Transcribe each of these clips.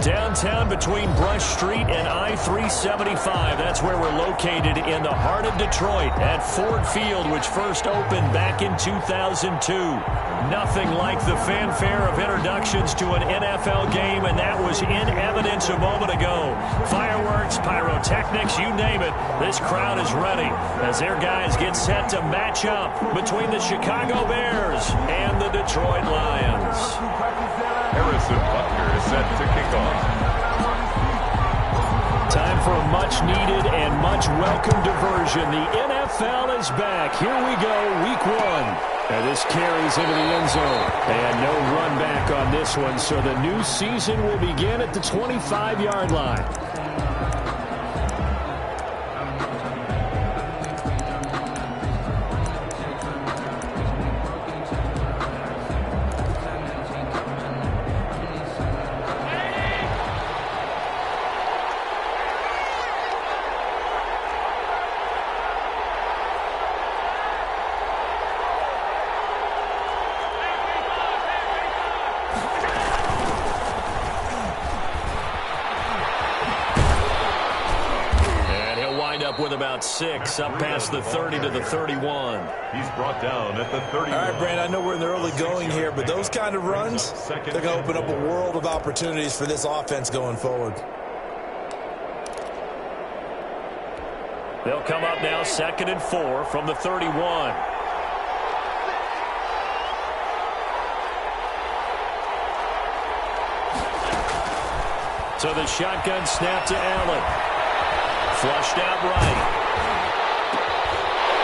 Downtown between Brush Street and I-375. That's where we're located in the heart of Detroit at Ford Field, which first opened back in 2002. Nothing like the fanfare of introductions to an NFL game, and that was in evidence a moment ago. Fireworks, pyrotechnics, you name it. This crowd is ready as their guys get set to match up between the Chicago Bears and the Detroit Lions. Harrison Butker is set to kick off. Time for a much-needed and much-welcome diversion. The NFL is back. Here we go, week one. And this carries into the end zone. And no run back on this one, so the new season will begin at the 25-yard line. With about 6 up past the 30 to the 31. He's brought down at the 31. All right, Brand, I know we're in the early going here, but those kind of runs, they're going to open up a world of opportunities for this offense going forward. They'll come up now 2nd and 4 from the 31. So the shotgun snap to Allen. Flushed out right.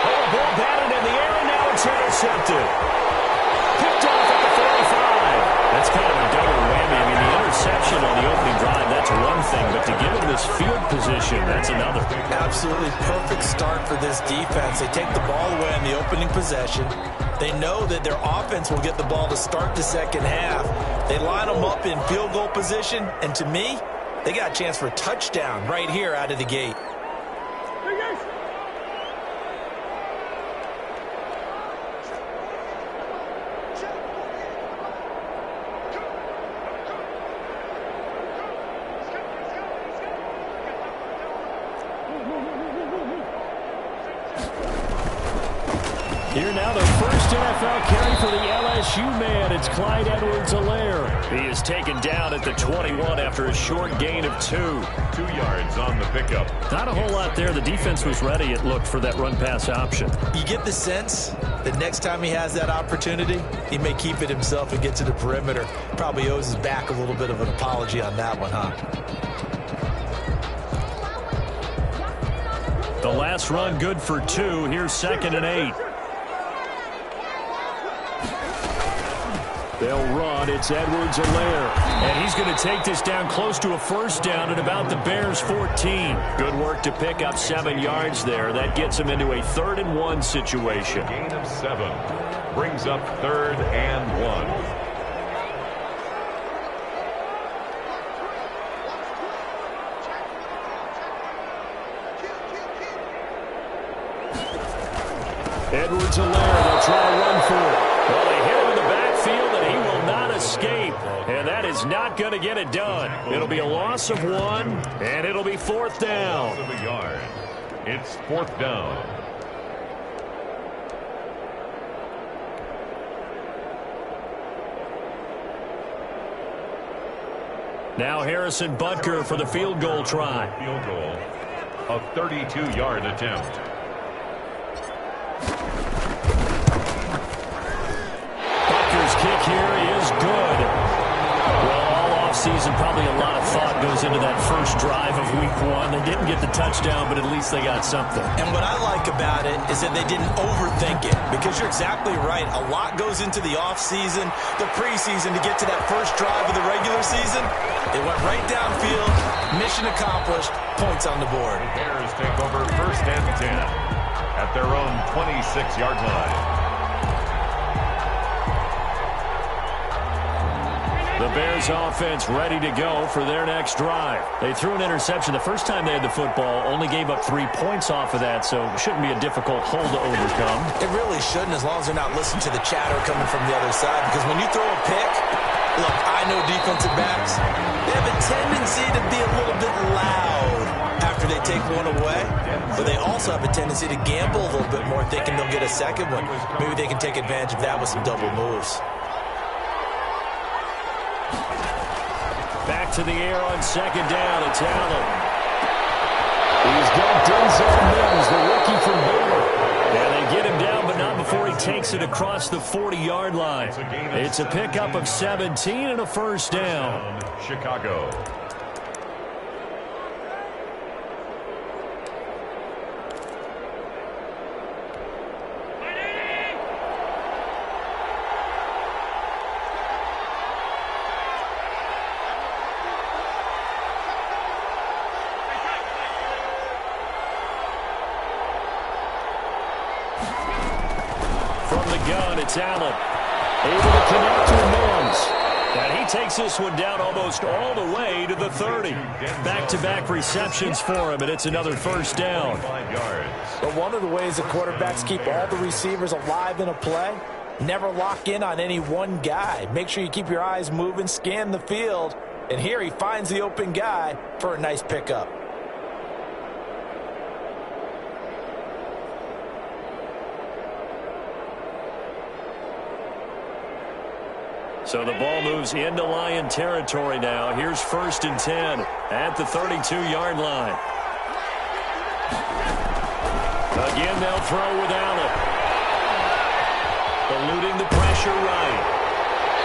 Oh, a ball batted in the air, and now it's intercepted. Picked off at the 45. That's kind of a double whammy. I mean, the interception on the opening drive, that's one thing, but to give him this field position, that's another. Absolutely perfect start for this defense. They take the ball away on the opening possession. They know that their offense will get the ball to start the second half. They line them up in field goal position, and to me, they got a chance for a touchdown right here out of the gate. Here now, the first NFL carry for the LSU man. It's Clyde Edwards-Helaire. He is taken down at the 21 after a short gain of 2. 2 yards on the pickup. Not a whole lot there. The defense was ready, it looked, for that run-pass option. You get the sense that next time he has that opportunity, he may keep it himself and get to the perimeter. Probably owes his back a little bit of an apology on that one, huh? The last run good for 2. Here's 2nd and 8. They'll run. It's Edwards-Helaire. And he's going to take this down close to a first down at about the Bears' 14. Good work to pick up 7 yards there. That gets him into a 3rd and 1 situation. Gain of 7. Brings up 3rd and 1. Edwards-Helaire, they'll try to run for it. Well, they hit him in the backfield, and he will not escape. And that is not going to get it done. It'll be a loss of 1, and it'll be 4th down. Loss of a yard. It's 4th down. Now Harrison Butker for the field goal try. Field goal. A 32-yard attempt. Kick here is good. Well, all offseason, probably a lot of thought goes into that first drive of week 1. They didn't get the touchdown, but at least they got something. And what I like about it is that they didn't overthink it, because you're exactly right. A lot goes into the offseason, the preseason, to get to that first drive of the regular season. They went right downfield, mission accomplished, points on the board. The Bears take over 1st and 10 at their own 26-yard line. The Bears offense ready to go for their next drive. They threw an interception the first time they had the football, only gave up 3 points off of that, so it shouldn't be a difficult hole to overcome. It really shouldn't, as long as they're not listening to the chatter coming from the other side, because when you throw a pick, look, I know defensive backs, they have a tendency to be a little bit loud after they take one away, but they also have a tendency to gamble a little bit more, thinking they'll get a second one. Maybe they can take advantage of that with some double moves. Back to the air on second down. It's Allen. He's got Denzel Mims, the rookie from Baylor. And they get him down, but not before he takes it across the 40-yard line. It's a pickup of 17 and a first down. Chicago. It's Allen, able to connect to Mims. And he takes this one down almost all the way to the 30. Back-to-back receptions for him, and it's another first down. But one of the ways that quarterbacks keep all the receivers alive in a play, never lock in on any one guy. Make sure you keep your eyes moving, scan the field, and here he finds the open guy for a nice pickup. So the ball moves into Lion territory now. Here's 1st and 10 at the 32-yard line. Again, they'll throw with Allen. Eluding the pressure right.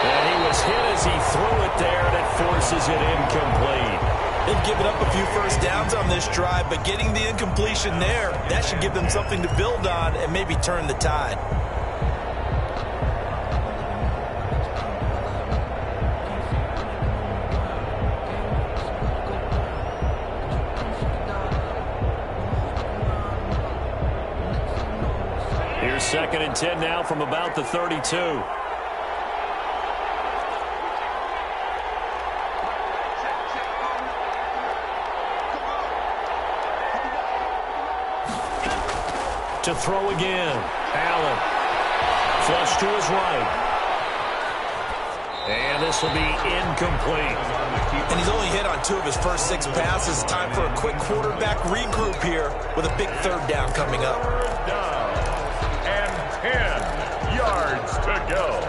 And he was hit as he threw it there, and it forces it incomplete. They've given up a few first downs on this drive, but getting the incompletion there, that should give them something to build on and maybe turn the tide. Here's 2nd and 10 now from about the 32. To throw again. Allen. Flush to his right. And this will be incomplete. And he's only hit on 2 of his first 6 passes. Time for a quick quarterback regroup here with a big 3rd down coming up. 10 yards to go.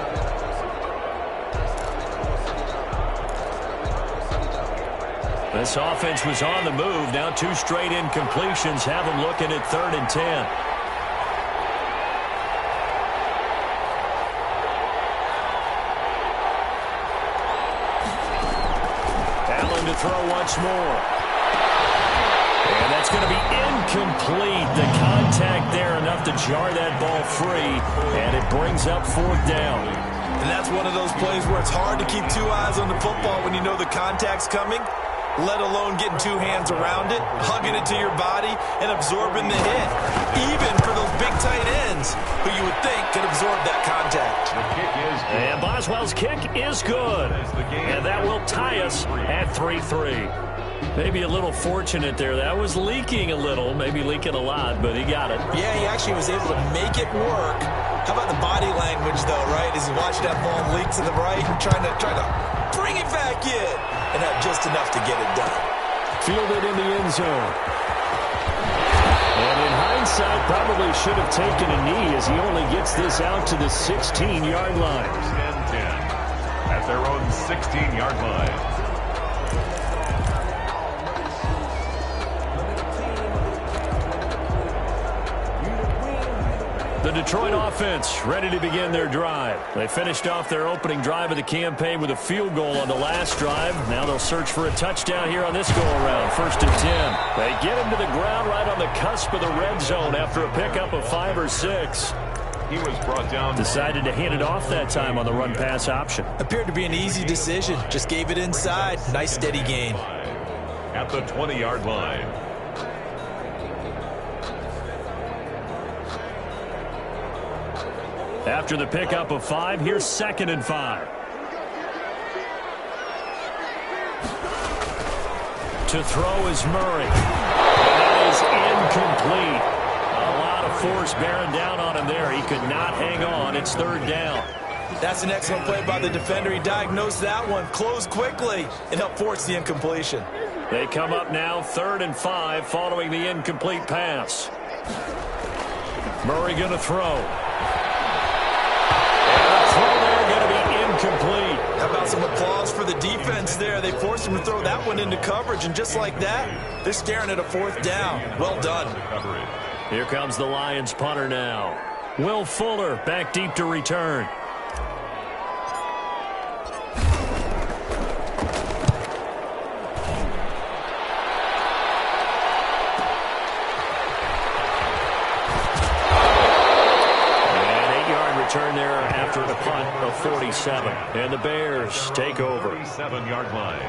This offense was on the move. Now 2 straight incompletions have them looking at 3rd and 10. Allen to throw once more. And that's going to be incomplete. The contact there enough to jar that ball free, and it brings up 4th down. And that's one of those plays where it's hard to keep 2 eyes on the football when you know the contact's coming, let alone getting 2 hands around it, hugging it to your body, and absorbing the hit. Even for those big tight ends who you would think could absorb that contact. And Boswell's kick is good. And that will tie us at 3-3. Maybe a little fortunate there. That was leaking a little, maybe leaking a lot, but he got it. Yeah, he actually was able to make it work. How about the body language, though, right? As he watched that ball leak to the right, trying to bring it back in, and not just enough to get it done. Fielded in the end zone. And in hindsight, probably should have taken a knee as he only gets this out to the 16-yard line. 10 at their own 16-yard line. The Detroit offense ready to begin their drive. They finished off their opening drive of the campaign with a field goal on the last drive. Now they'll search for a touchdown here on this go-around. 1st and 10. They get him to the ground right on the cusp of the red zone after a pickup of 5 or 6. He was brought down. Decided to hand it off that time on the run-pass option. Appeared to be an easy decision. Just gave it inside. Nice steady gain. At the 20-yard line. After the pickup of 5, here's 2nd and 5. To throw is Murray. And that is incomplete. A lot of force bearing down on him there. He could not hang on. It's third down. That's an excellent play by the defender. He diagnosed that one, closed quickly, and helped force the incompletion. They come up now 3rd and 5 following the incomplete pass. Murray going to throw. And the throw there going to be incomplete. How about some applause for the defense there? They forced him to throw that one into coverage, and just like that, they're staring at a 4th down. Well done. Here comes the Lions punter now. Will Fuller back deep to return. Turn there after the punt of 47. And the Bears take over. 47-yard line.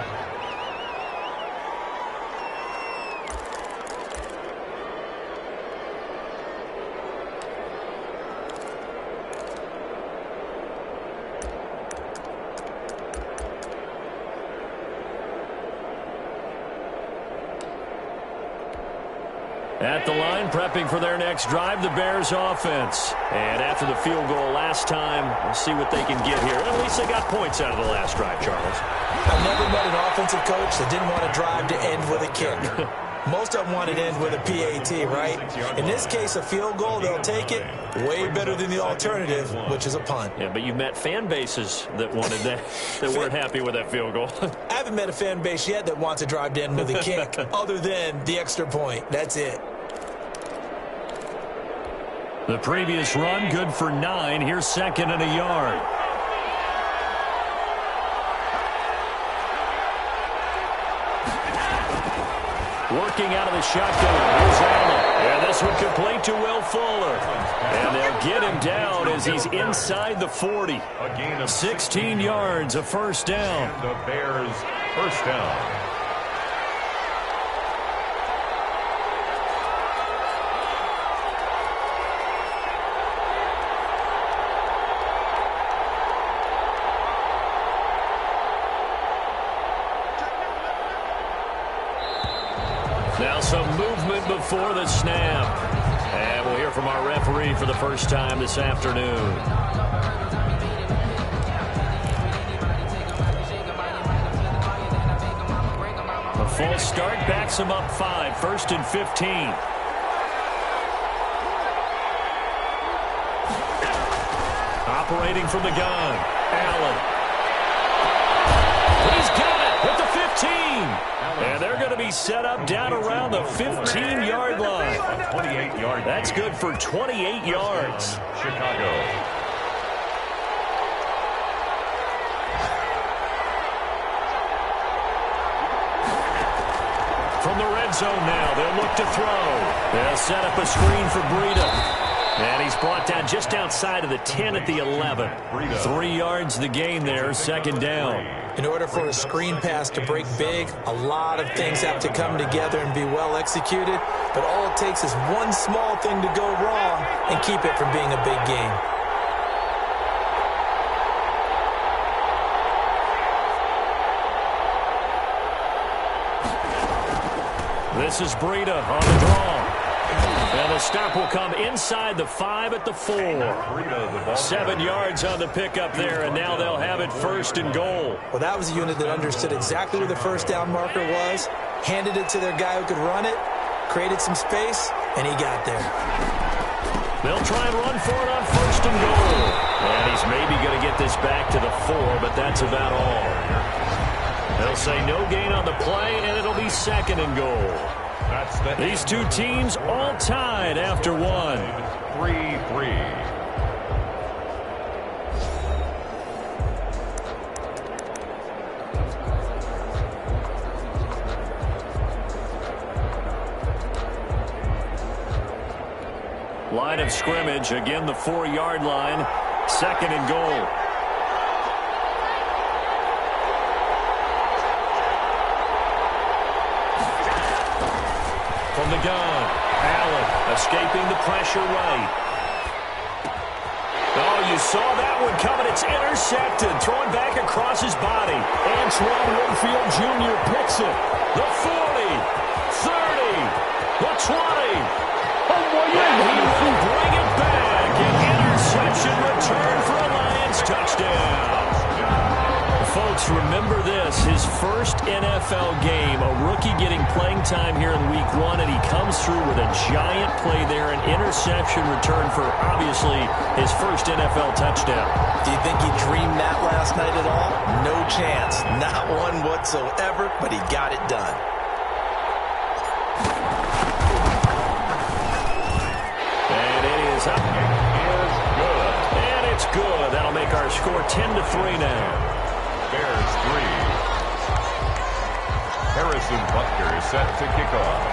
At the line, prepping for their next drive, the Bears offense. And after the field goal last time, we'll see what they can get here. At least they got points out of the last drive, Charles. I've never met an offensive coach that didn't want a drive to end with a kick. Most of them want it to end with a PAT, right? In this case, a field goal, they'll take it. Way better than the alternative, which is a punt. Yeah, but you met fan bases that wanted that, that weren't happy with that field goal. I haven't met a fan base yet that wants a drive to end with a kick, other than the extra point. That's it. The previous run, good for 9. Here's 2nd and a yard. Working out of the shotgun. Here's Allen. And this one complete to Will Fuller. And they'll get him down as he's inside the 40. 16 yards, a 1st down. And the Bears' 1st down. Now some movement before the snap. And we'll hear from our referee for the first time this afternoon. A false start backs him up 5. 1st and 15. Operating from the gun. Allen. He's got it with the 15. And they're going to be set up down around the 15-yard line. 28-yard. That's good for 28 yards. Chicago. From the red zone now, they'll look to throw. They'll set up a screen for Breida. And he's brought down just outside of the 10 at the 11. 3 yards the gain there, 2nd down. In order for a screen pass to break big, a lot of things have to come together and be well executed. But all it takes is one small thing to go wrong and keep it from being a big game. This is Breida on the draw. And the stop will come inside the 5 at the 4. 7 yards on the pickup there, and now they'll have it 1st and goal. Well, that was a unit that understood exactly where the 1st down marker was, handed it to their guy who could run it, created some space, and he got there. They'll try and run for it on 1st and goal. And he's maybe going to get this back to the 4, but that's about all. They'll say no gain on the play, and it'll be 2nd and goal. These two teams all tied after 1. 3-3. Line of scrimmage, again the 4-yard line, 2nd and goal. From the gun, Allen escaping the pressure right. Oh, you saw that one coming. It's intercepted. Throwing back across his body. Antoine Winfield Jr. picks it. The 40, 30, the 20. And he will bring it back. An interception return for a Lions touchdown. Folks, remember this. His first NFL game, a rookie getting playing time here in week 1, and he comes through with a giant play there, an interception return for, obviously, his first NFL touchdown. Do you think he dreamed that last night at all? No chance. Not one whatsoever, but he got it done. And it is up. It is good. And it's good. That'll make our score 10-3 now. Bears 3. Harrison Butker set to kick off.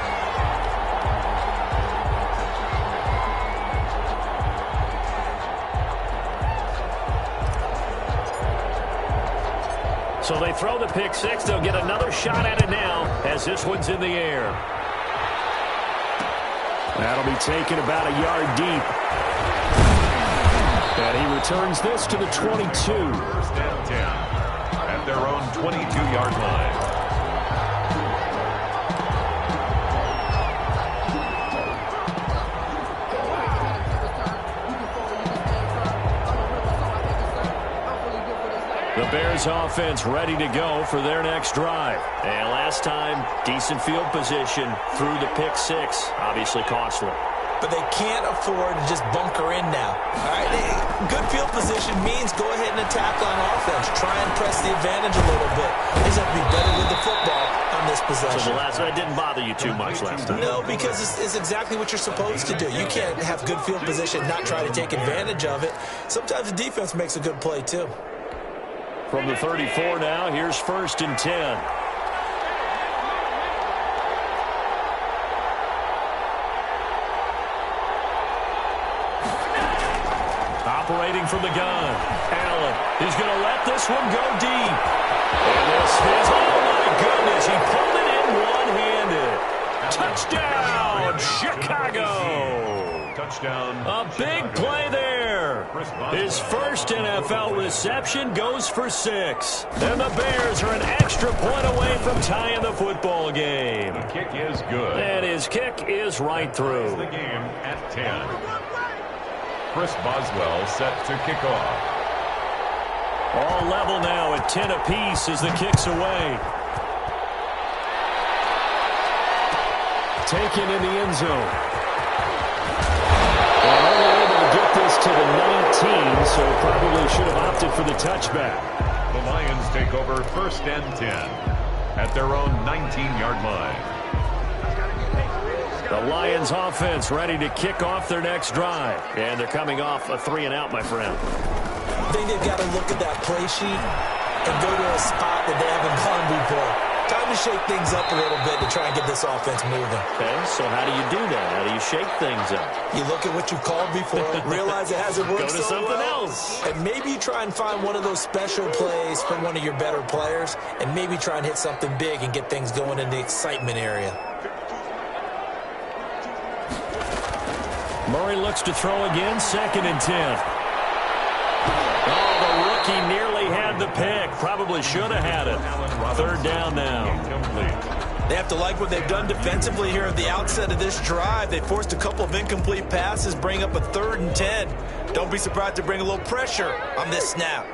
So they throw the pick six. They'll get another shot at it now as this one's in the air. That'll be taken about a yard deep. And he returns this to the 22. First and 10. At their own 22-yard line. The Bears offense ready to go for their next drive. And last time, decent field position through the pick six. Obviously costly. But they can't afford to just bunker in now. All right, good field position means go ahead and attack on offense. Try and press the advantage a little bit. They just have to be better with the football on this possession. So the last one didn't bother you too much last time. No, because it's exactly what you're supposed to do. You can't have good field position, not try to take advantage of it. Sometimes the defense makes a good play too. From the 34 now, here's 1st and 10. Operating from the gun. Allen, he's going to let this one go deep. And this is, oh my goodness, he pulled it in one-handed. Touchdown, Chicago. Touchdown. A big play there. His first NFL reception goes for 6. And the Bears are an extra point away from tying the football game. The kick is good. And his kick is right through. The game at 10. Chris Boswell set to kick off. All level now at 10 apiece as the kick's away. Taken in the end zone. And only able to get this to the 19, so probably should have opted for the touchback. The Lions take over 1st and 10 at their own 19-yard line. The Lions offense ready to kick off their next drive. And they're coming off a 3-and-out, my friend. I think they've got to look at that play sheet and go to a spot that they haven't gone before. Time to shake things up a little bit to try and get this offense moving. Okay, so how do you do that? How do you shake things up? You look at what you've called before, realize it hasn't worked Go to so something well, else. and maybe you try and find one of those special plays from one of your better players, and maybe try and hit something big and get things going in the excitement area. Murray looks to throw again, 2nd and 10. Oh, the rookie nearly had the pick. Probably should have had it. 3rd down now. They have to like what they've done defensively here at the outset of this drive. They forced a couple of incomplete passes, bring up a 3rd and 10. Don't be surprised to bring a little pressure on this snap.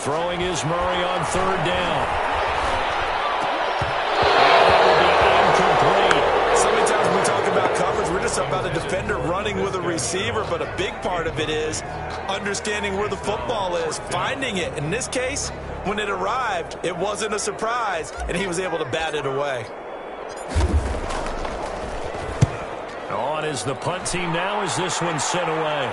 Throwing is Murray on 3rd down. We're just about a defender running with a receiver, but a big part of it is understanding where the football is, finding it. In this case, when it arrived, it wasn't a surprise, and he was able to bat it away. On is the punt team now as this one's sent away.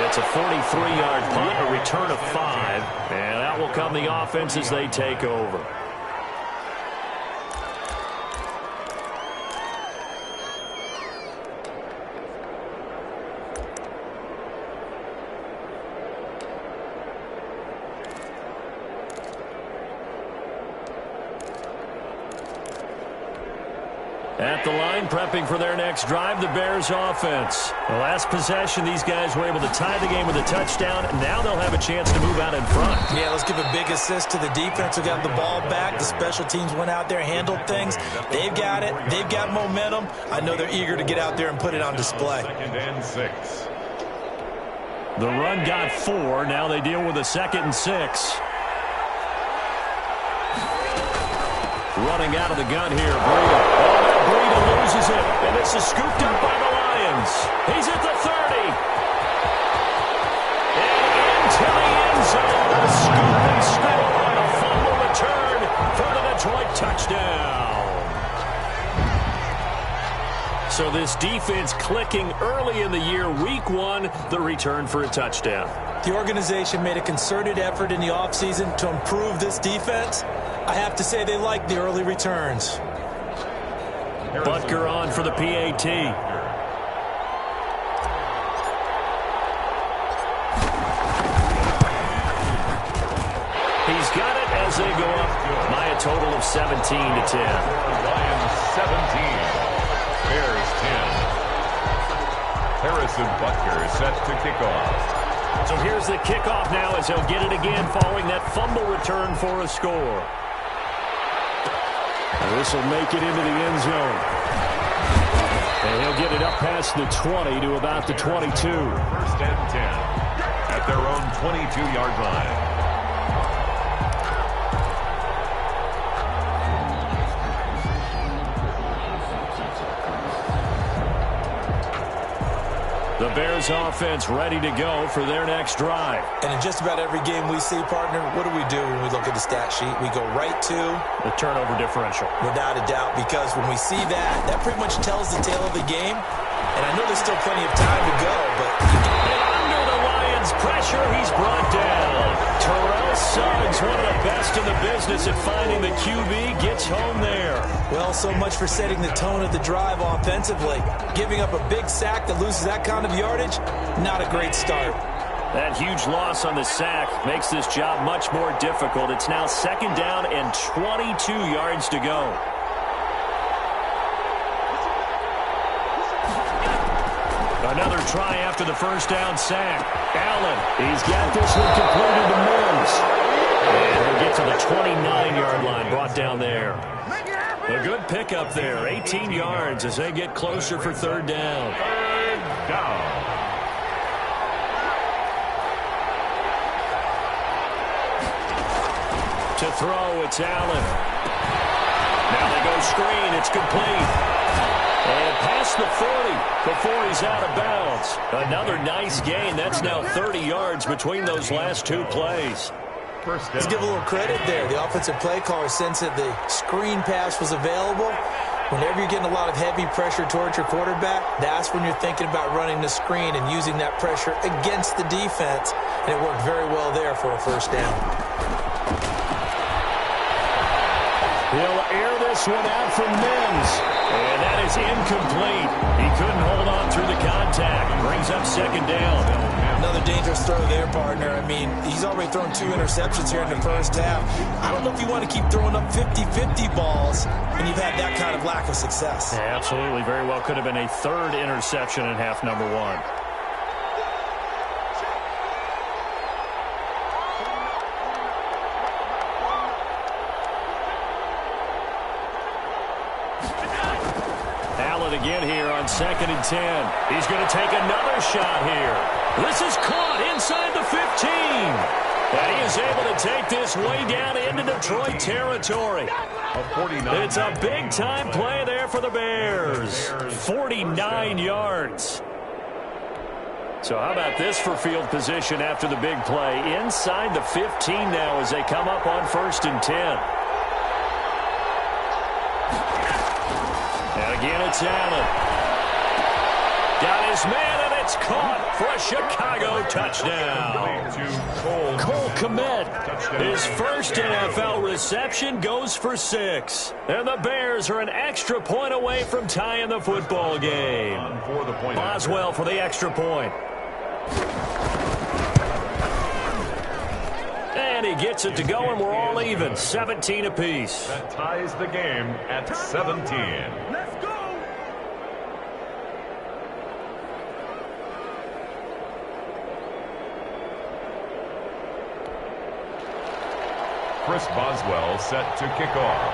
It's a 43-yard punt, a return of 5, and that will come the offense as they take over. At the line, prepping for their next drive, the Bears offense. The last possession, these guys were able to tie the game with a touchdown. Now they'll have a chance to move out in front. Yeah, let's give a big assist to the defense who got the ball back. The special teams went out there, handled things. They've got it. They've got momentum. I know they're eager to get out there and put it on display. 2nd and 6. The run got 4. Now they deal with a 2nd and 6. Running out of the gun here, Breida. Breida loses it, and this is scooped up by the Lions. He's at the 30. And into the end zone. A scoop and score on a fumble return for the Detroit touchdown. So this defense clicking early in the year, week 1, the return for a touchdown. The organization made a concerted effort in the offseason to improve this defense. I have to say they like the early returns. Butker on for the PAT. He's got it as they go up by a total of 17 to 10. Lions 17. Bears 10. Harrison Butker set to kick off. So here's the kickoff now as he'll get it again following that fumble return for a score. This will make it into the end zone. And he'll get it up past the 20 to about the 22. 1st and 10 at their own 22-yard line. The Bears offense ready to go for their next drive. And in just about every game we see, partner, what do we do when we look at the stat sheet? We go right to the turnover differential. Without a doubt, because when we see that, that pretty much tells the tale of the game. And I know there's still plenty of time to go, but... And under the Lions' pressure, he's brought down. Terrell Suggs, one of the best in the business at finding the QB, gets home there. Well, so much for setting the tone of the drive offensively. Giving up a big sack that loses that kind of yardage, not a great start. That huge loss on the sack makes this job much more difficult. It's now 2nd down and 22 yards to go. Another try after the 1st down sack. Allen, he's got this one completed to Mims. And he'll get to the 29-yard line, brought down there. A good pickup there, 18 yards as they get closer for 3rd down. 3rd down. To throw, it's Allen. Now they go screen, it's complete. And past the 40 before he's out of bounds. Another nice gain. That's now 30 yards between those last 2 plays. Let's give a little credit there. The offensive play caller sensed that the screen pass was available. Whenever you're getting a lot of heavy pressure towards your quarterback, that's when you're thinking about running the screen and using that pressure against the defense. And it worked very well there for a 1st down. He'll air this one out from Mims. And that is incomplete. He couldn't hold on through the contact. Brings up 2nd down. Another dangerous throw there, partner. I mean, he's already thrown 2 interceptions here in the 1st half. I don't know if you want to keep throwing up 50-50 balls when you've had that kind of lack of success. Yeah, absolutely. Very well could have been a 3rd interception in half number 1. Again here on 2nd and 10. He's going to take another shot here. This is caught inside the 15. And he is able to take this way down into Detroit territory. It's a big-time play there for the Bears. 49 yards. So how about this for field position after the big play? Inside the 15 now as they come up on 1st and 10. Again, it's Allen. Got his man, and it's caught for a Chicago touchdown. Cole Kmet, his first NFL reception, goes for 6. And the Bears are an extra point away from tying the football game. Boswell for the extra point. And And he gets it to go, and we're all even, 17 apiece. That ties the game at 17. Let's go! Chris Boswell set to kick off.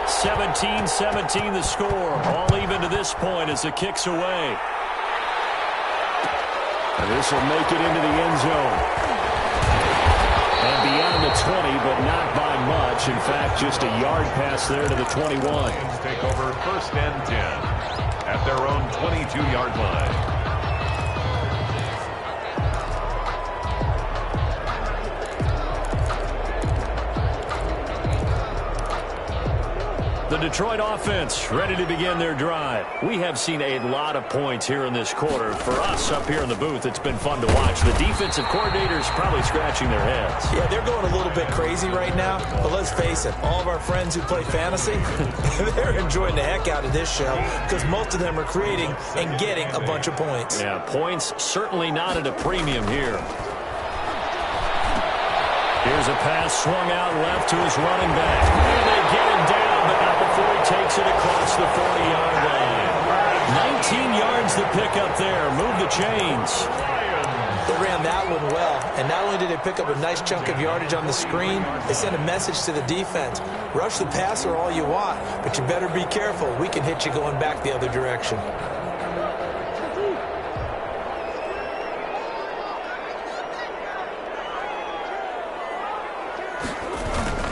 17-17 the score. All even to this point as the kick's away. And this will make it into the end zone. And beyond the 20, but not by much. In fact, just a yard pass there to the 21. Lions take over 1st and 10 at their own 22-yard line. The Detroit offense ready to begin their drive. We have seen a lot of points here in this quarter. For us up here in the booth, it's been fun to watch. The defensive coordinators probably scratching their heads. Yeah, they're going a little bit crazy right now. But let's face it, all of our friends who play fantasy, they're enjoying the heck out of this show because most of them are creating and getting a bunch of points. Yeah, points certainly not at a premium here. Here's a pass swung out left to his running back. And they get him down, but not before he takes it across the 40-yard line. 19 yards the pickup there. Move the chains. They ran that one well, and not only did they pick up a nice chunk of yardage on the screen, they sent a message to the defense. Rush the passer all you want, but you better be careful. We can hit you going back the other direction.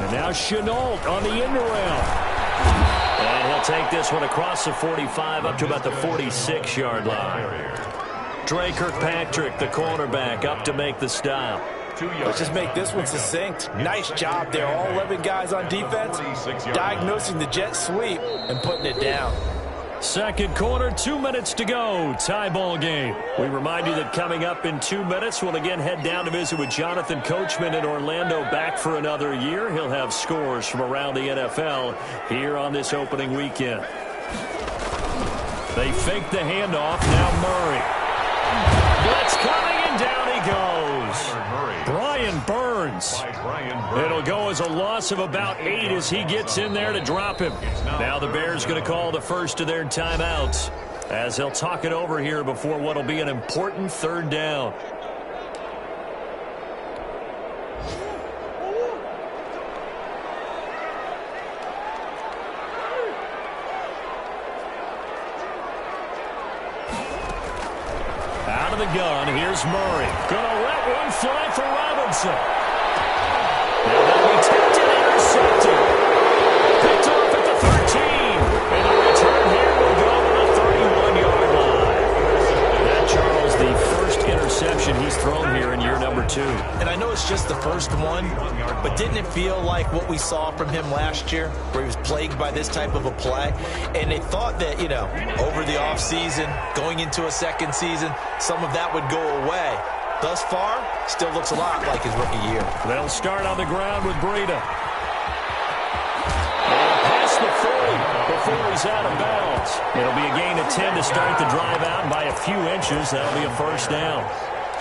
And now Chenault on the end around. And he'll take this one across the 45 up to about the 46-yard line. Dre Kirkpatrick, the cornerback, up to make the stop. Let's just make this one succinct. Nice job there. All 11 guys on defense diagnosing the jet sweep and putting it down. Second quarter, 2 minutes to go. Tie ball game. We remind you that coming up in 2 minutes, we'll again head down to visit with Jonathan Coachman in Orlando, back for another year. He'll have scores from around the NFL here on this opening weekend. They fake the handoff. Now Murray. Blitz coming, and down he goes. Brian Burns. It'll go as a loss of about 8 as he gets in there to drop him. Now the Bears going to call the first of their timeouts as they'll talk it over here before what will be an important third down. Out of the gun, here's Murray. Gonna let one fly for Robinson. Now that'll be tipped and intercepted. Picked off at the 13. And the return here will go to the 31-yard line. That, Charles, the first interception he's thrown here in year number 2. And I know it's just the first one, but didn't it feel like what we saw from him last year, where he was plagued by this type of a play? And they thought that, you know, over the offseason, going into a second season, some of that would go away. Thus far, still looks a lot like his rookie year. They'll start on the ground with Breida. And past the 40 before he's out of bounds. It'll be a gain of 10 to start the drive out, and by a few inches, that'll be a first down.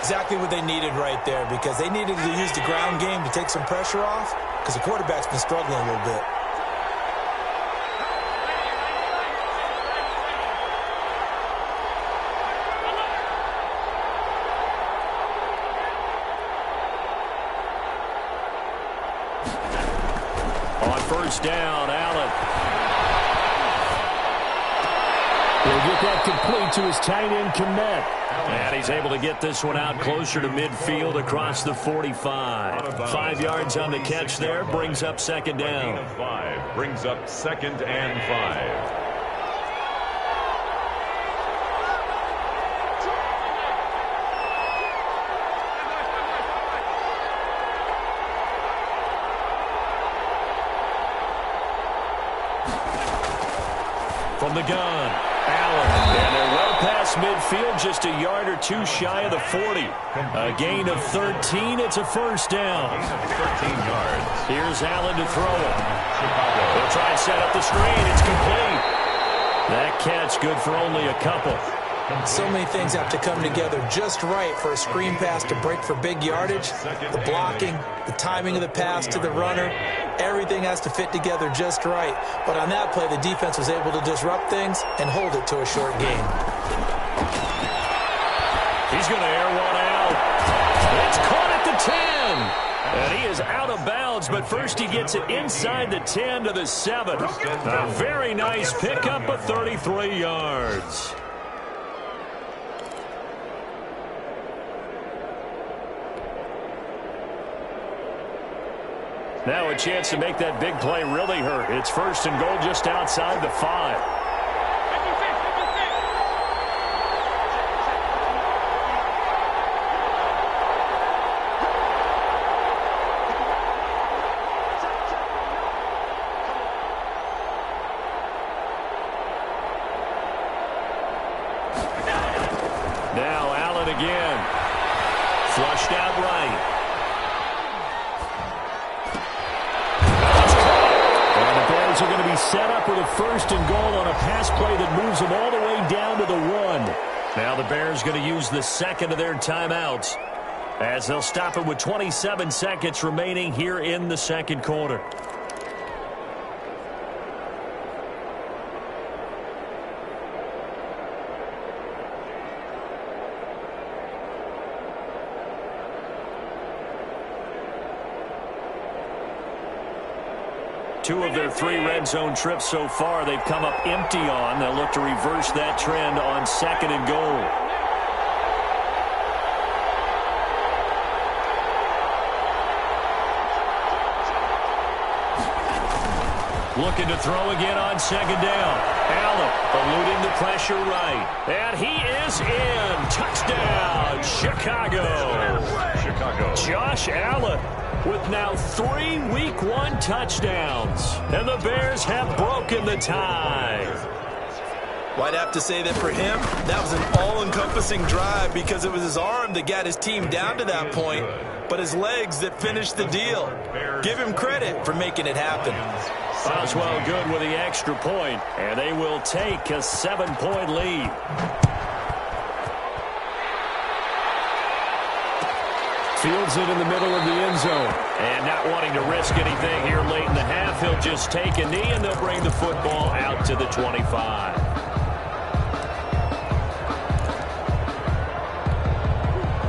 Exactly what they needed right there, because they needed to use the ground game to take some pressure off, because the quarterback's been struggling a little bit. On first down, Allen. He'll get that complete to his tight end, Kmet. And he's able to get this one out closer to midfield across the 45. 5 yards on the catch there, brings up second down. 5 brings up 2nd and 5. From the gun, Allen. And they're well past midfield, just a yard or two shy of the 40. A gain of 13. It's a first down. 13 yards. Here's Allen to throw it. They'll try and set up the screen. It's complete. That catch good for only a couple. So many things have to come together just right for a screen pass to break for big yardage. The blocking, the timing of the pass to the runner, everything has to fit together just right. But on that play, the defense was able to disrupt things and hold it to a short gain. He's going to air one out. It's caught at the 10. And he is out of bounds, but first he gets it inside the 10 to the 7. A very nice pickup of 33 yards. Now a chance to make that big play really hurt. It's 1st and goal just outside the 5. Now Allen again. Flushed out right. And the Bears are going to be set up with a 1st and goal on a pass play that moves them all the way down to the 1. Now the Bears going to use the 2nd of their timeouts as they'll stop it with 27 seconds remaining here in the 2nd quarter. Two of their 3 red zone trips so far they've come up empty on. They'll look to reverse that trend on 2nd and goal. Looking to throw again on 2nd down. Allen eluding the pressure right. And he is in. Touchdown, Chicago. Josh Allen with now 3 Week 1 touchdowns. And the Bears have broken the tie. Well, I'd have to say that for him, that was an all-encompassing drive because it was his arm that got his team down to that point, but his legs that finished the deal. Give him credit for making it happen. Boswell good with the extra point, and they will take a 7-point lead. Fields it in the middle of the end zone. And not wanting to risk anything here late in the half, he'll just take a knee, and they'll bring the football out to the 25.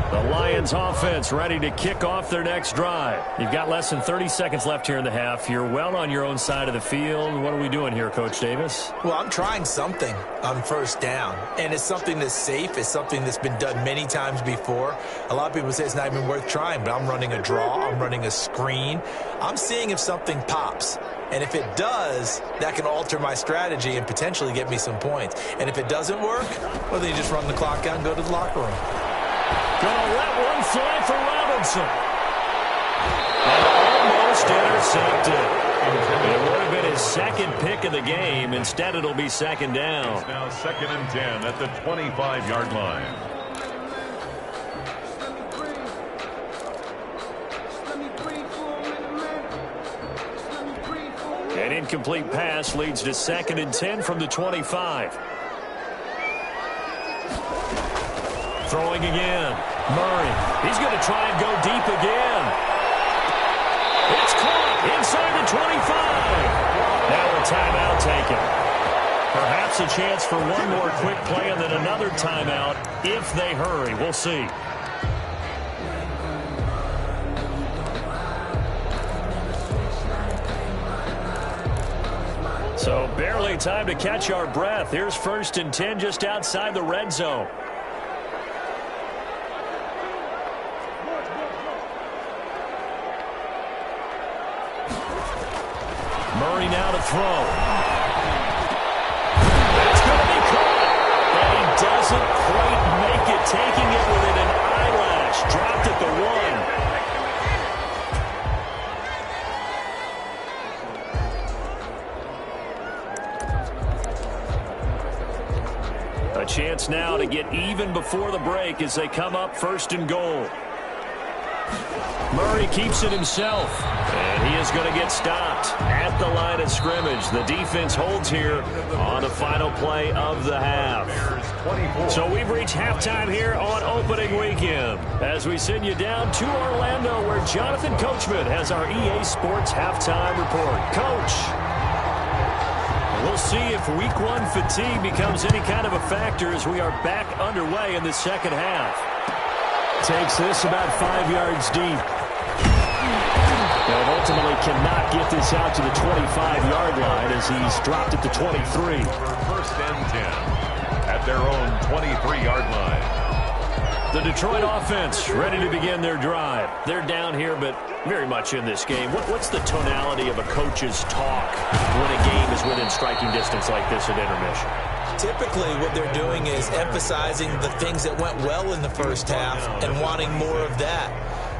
The Lions offense ready to kick off their next drive. You've got less than 30 seconds left here in the half. You're well on your own side of the field. What are we doing here, Coach Davis? Well, I'm trying something on 1st down, and it's something that's safe. It's something that's been done many times before. A lot of people say it's not even worth trying, but I'm running a draw. I'm running a screen. I'm seeing if something pops. And if it does, that can alter my strategy and potentially get me some points. And if it doesn't work, well, then you just run the clock out and go to the locker room. Gonna let one fly for Robinson. And almost intercepted. It would have been his 2nd pick of the game. Instead, it'll be 2nd down. It's now 2nd and 10 at the 25-yard line. An incomplete pass leads to 2nd and 10 from the 25. Throwing again. Murray. He's going to try and go deep again. It's caught inside the 25. Now a timeout taken. Perhaps a chance for one more quick play and then another timeout if they hurry. We'll see. So barely time to catch our breath. Here's 1st and 10 just outside the red zone. Murray now to throw. That's going to be caught. And he doesn't quite make it, taking it within an eyelash. Dropped at the 1. A chance now to get even before the break as they come up 1st and goal. Murray keeps it himself, and he is going to get stopped at the line of scrimmage. The defense holds here on the final play of the half. So we've reached halftime here on opening weekend as we send you down to Orlando, where Jonathan Coachman has our EA Sports halftime report. Coach, we'll see if week one fatigue becomes any kind of a factor as we are back underway in the second half. Takes this about 5 yards deep. And ultimately cannot get this out to the 25-yard line as he's dropped at the 23. First and 10 at their own 23-yard line. The Detroit offense ready to begin their drive. They're down here, but very much in this game. What's the tonality of a coach's talk when a game is within striking distance like this at intermission? Typically, what they're doing is emphasizing the things that went well in the first half and wanting more of that.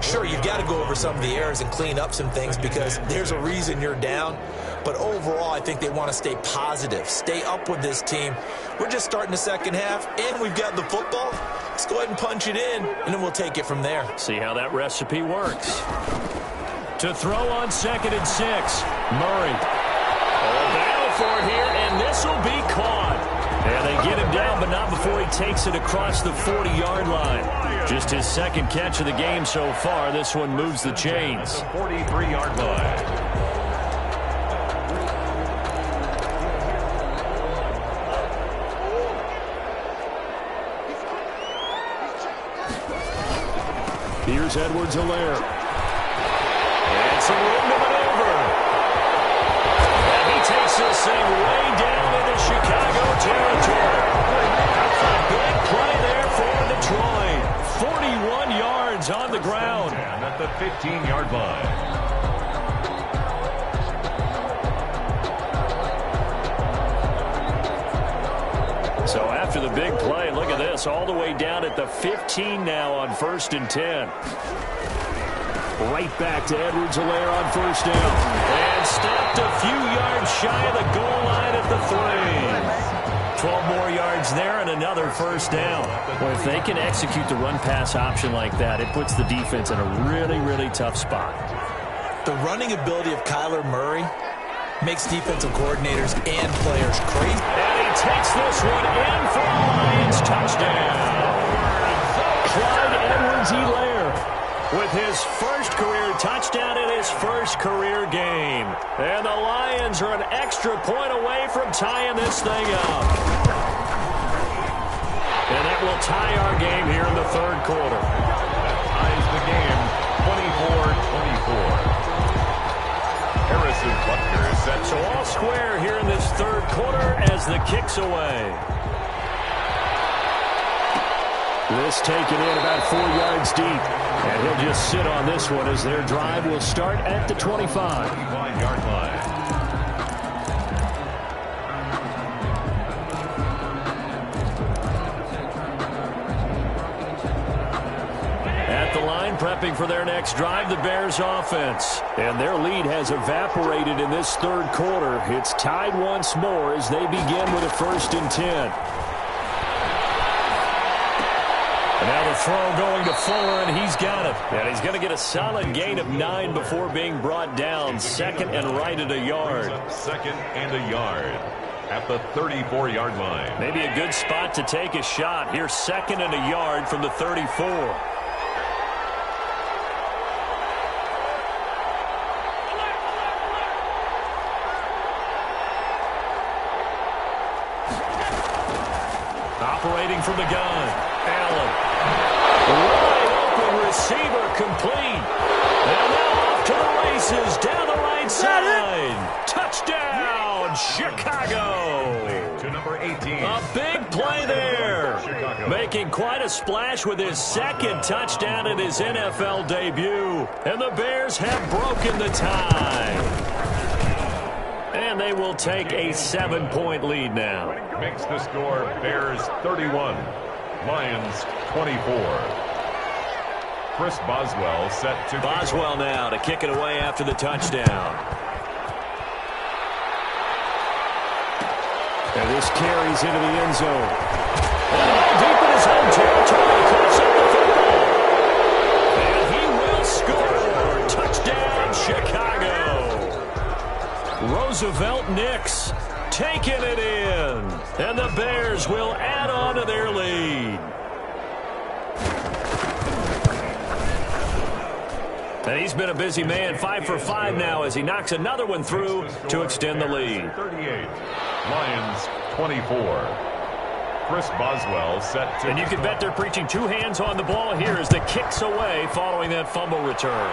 Sure, you've got to go over some of the errors and clean up some things because there's a reason you're down. But overall, I think they want to stay positive, stay up with this team. We're just starting the second half, and we've got the football. Let's go ahead and punch it in, and then we'll take it from there. See how that recipe works. To throw on 2nd and 6, Murray. Battle for it here, and this will be caught. And they get him down, but not before he takes it across the 40-yard line. Just his second catch of the game so far. This one moves the chains. 43-yard line. Here's Edwards-Helaire. And some room to maneuver. And he takes this thing way down into Chicago territory. A big play there for Detroit. 41 yards on the ground. And at the 15-yard line. So after the big play, look at this, all the way down at the 15 now on 1st and 10. Right back to Edwards-Helaire on 1st down. And stepped a few yards shy of the goal line at the 3. 12 more yards there and another 1st down. Well, if they can execute the run-pass option like that, it puts the defense in a really, really tough spot. The running ability of Kyler Murray makes defensive coordinators and players crazy. And he takes this one in for a Lions touchdown. Clyde Edwards-Helaire with his first career touchdown in his first career game. And the Lions are an extra point away from tying this thing up. And that will tie our game here in the third quarter. That ties the game 24-24. Harrison Butker is set. So all square here in this third quarter as the kick's away. This taken in about 4 yards deep. And he'll just sit on this one as their drive will start at the 25. 25-yard line. At the line, prepping for their next drive, the Bears offense. And their lead has evaporated in this third quarter. It's tied once more as they begin with a 1st and 10. And now the throw going to Fuller, and he's got it. And he's going to get a solid gain of 9 before being brought down. 2nd and right at a yard. 2nd and a yard at the 34-yard line. Maybe a good spot to take a shot. Here's 2nd and a yard from the 34. Operating from the gun, Allen. Wide open receiver complete. And now off to the races down the right side. Touchdown, Chicago. To number 18. A big play there. Chicago. Making quite a splash with his second touchdown in his NFL debut. And the Bears have broken the tie. And they will take a 7-point lead now. Makes the score Bears 31, Lions 24. Chris Boswell set to... Boswell now to kick it away after the touchdown. And this carries into the end zone. And deep in his own territory, cuts up the football. And he will score Chicago. Roosevelt Nix taking it in. And the Bears will add on to their lead. And he's been a busy man, 5 for 5 now as he knocks another one through to extend the lead. 38, Lions 24. Chris Boswell set to... And you can bet they're preaching two hands on the ball here as the kick's away following that fumble return.